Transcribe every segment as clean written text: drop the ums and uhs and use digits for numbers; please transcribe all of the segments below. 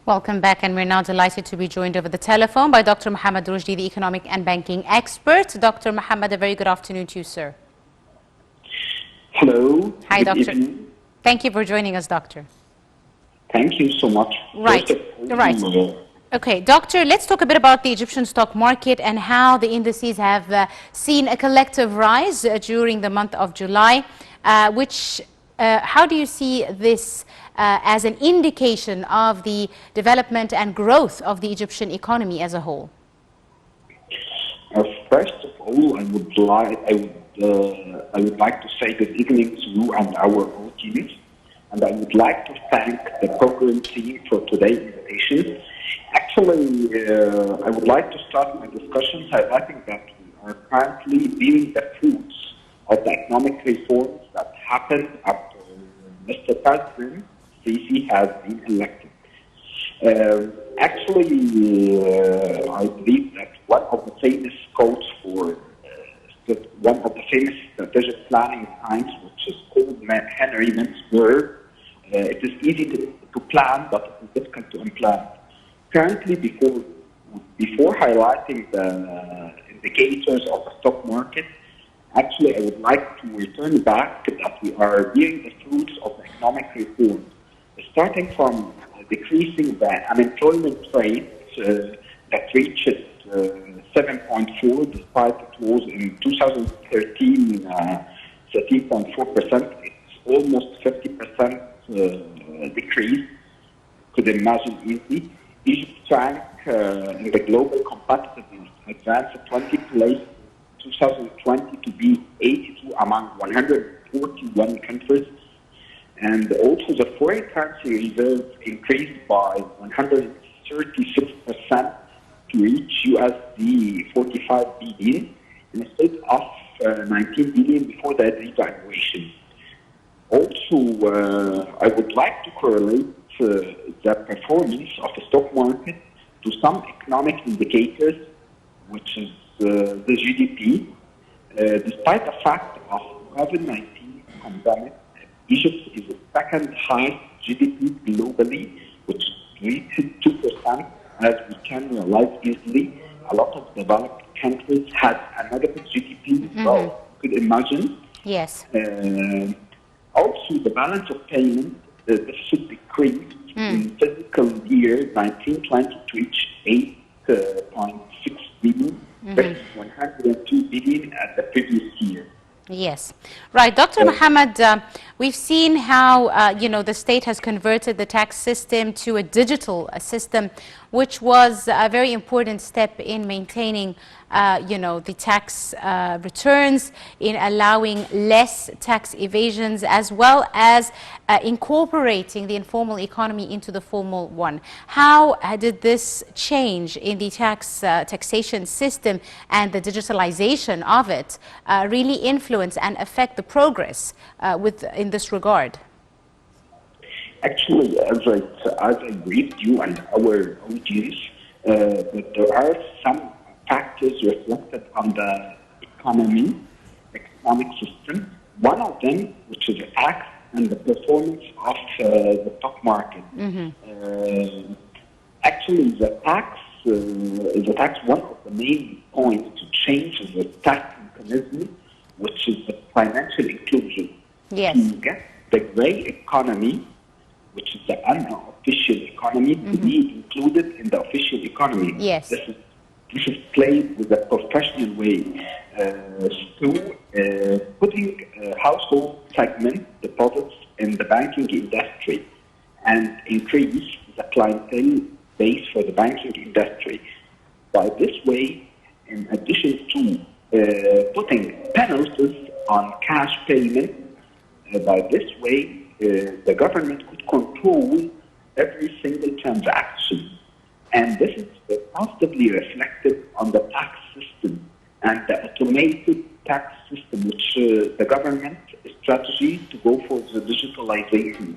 Welcome back, and we're now delighted to be joined over the telephone by Dr. Mohamed Roshdy, the economic and banking expert. Dr. Mohamed, a very good afternoon to you, sir. Hello. Hi, good Doctor. Evening. Thank you for joining us, Doctor. Thank you so much. Right. Okay, Doctor, let's talk a bit about the Egyptian stock market and how the indices have seen a collective rise during the month of July, how do you see this as an indication of the development and growth of the Egyptian economy as a whole? First of all, I would like to say good evening to you and our audience, and I would like to thank the program team for today's invitation. Actually, I would like to start my discussion highlighting that we are currently viewing the fruits of the economic reforms that happened after Mr. President Sisi has been elected. I believe that one of the famous quotes for one of the famous strategic planning times, which is called Henry Mintzberg, it is easy to plan, but it is difficult to implement. Currently, before highlighting the indicators of the stock market, actually, I would like to return back that we are viewing the fruits of the economic reform, starting from decreasing the unemployment rate that reached 7.4, despite it was in 2013 13.4%. It's almost 50% decrease. Could imagine easily. Egypt rank in the global competitiveness advanced 20 place 2020 to be 82 among 141 countries, and also the foreign currency reserve increased by 136% to reach USD 45 billion instead of 19 billion before the devaluation. Also, I would like to correlate the performance of the stock market to some economic indicators, which is the GDP. Despite the fact of COVID-19 pandemic, Egypt is the second highest GDP globally, which reached 2%, as we can realize easily. A lot of developed countries had a negative GDP, so you could imagine. Yes. Also, the balance of payment deficit decreased in fiscal year 1920 to reach 8.6 billion, versus 102 billion at the previous year. Yes, right. Dr. Mohamed, we've seen how, the state has converted the tax system to a digital system, which was a very important step in maintaining, the tax returns, in allowing less tax evasions, as well as incorporating the informal economy into the formal one. How did this change in the taxation system and the digitalization of it really influence and affect the progress in this regard? Actually, as I briefed you and our audience, that there are some factors reflected on the economic system. One of them, which is the tax and the performance of the stock market. Actually, the tax, one of the main points to change the tax mechanism, which is the financial inclusion. Yes. To get the gray economy, which is the unofficial economy, to be included in the official economy. Yes. This is played with a professional way through putting household segment deposits in the banking industry and increase the clientele base for the banking industry. By this way, in addition to putting penalties on cash payment, by this way, the government could control every single transaction. And this is positively reflected on the tax system and the automated tax system, which the government strategy to go for the digitalization.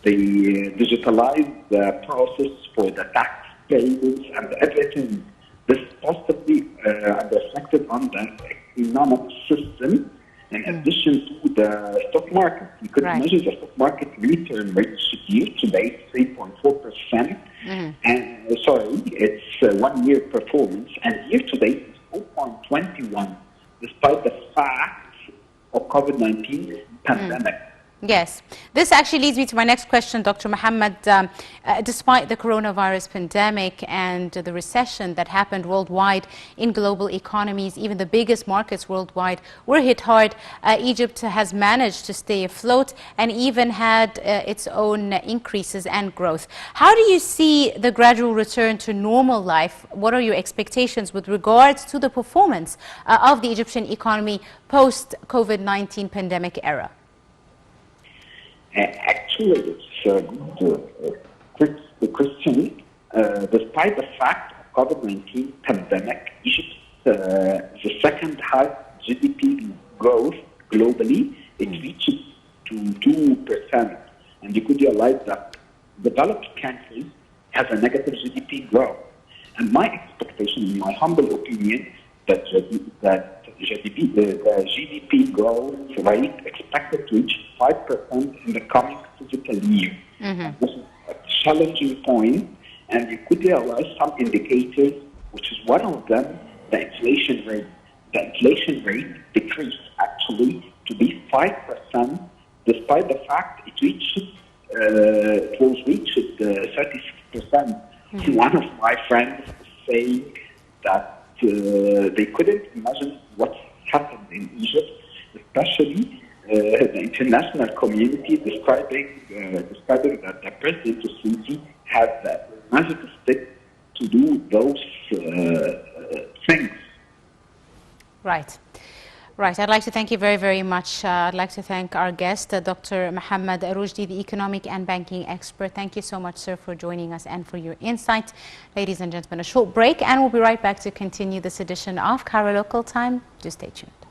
They digitalize the process for the tax payments and everything. This positively reflected on the economic system. In addition to the stock market, you could measure the stock market return reached year to date 3.4%, one-year performance, and year-to-date is 0.21, despite the fact of COVID-19 pandemic. Yes, this actually leads me to my next question, Dr. Mohamed. Despite the coronavirus pandemic and the recession that happened worldwide in global economies, even the biggest markets worldwide were hit hard. Egypt has managed to stay afloat and even had its own increases and growth. How do you see the gradual return to normal life? What are your expectations with regards to the performance of the Egyptian economy post-COVID-19 pandemic era? Actually, it's a good question. Despite the fact of COVID-19 pandemic, Egypt, the second highest GDP growth globally, it reached to 2%. And you could realize that developed countries have a negative GDP growth. And my expectation, in my humble opinion, that the GDP growth rate expected to reach 5% in the coming fiscal year. This is a challenging point, and you could realize some indicators, which is one of them, the inflation rate. The inflation rate decreased actually to be 5%, despite the fact it was reached 36%. One of my friends is saying that they couldn't imagine what happened in Egypt, especially the international community describing that the President Sisi had the magic stick to do those things. Right. Right. I'd like to thank you very, very much. I'd like to thank our guest, Dr. Mohamed Roshdy, the economic and banking expert. Thank you so much, sir, for joining us and for your insight. Ladies and gentlemen, a short break, and we'll be right back to continue this edition of Cairo Local Time. Do stay tuned.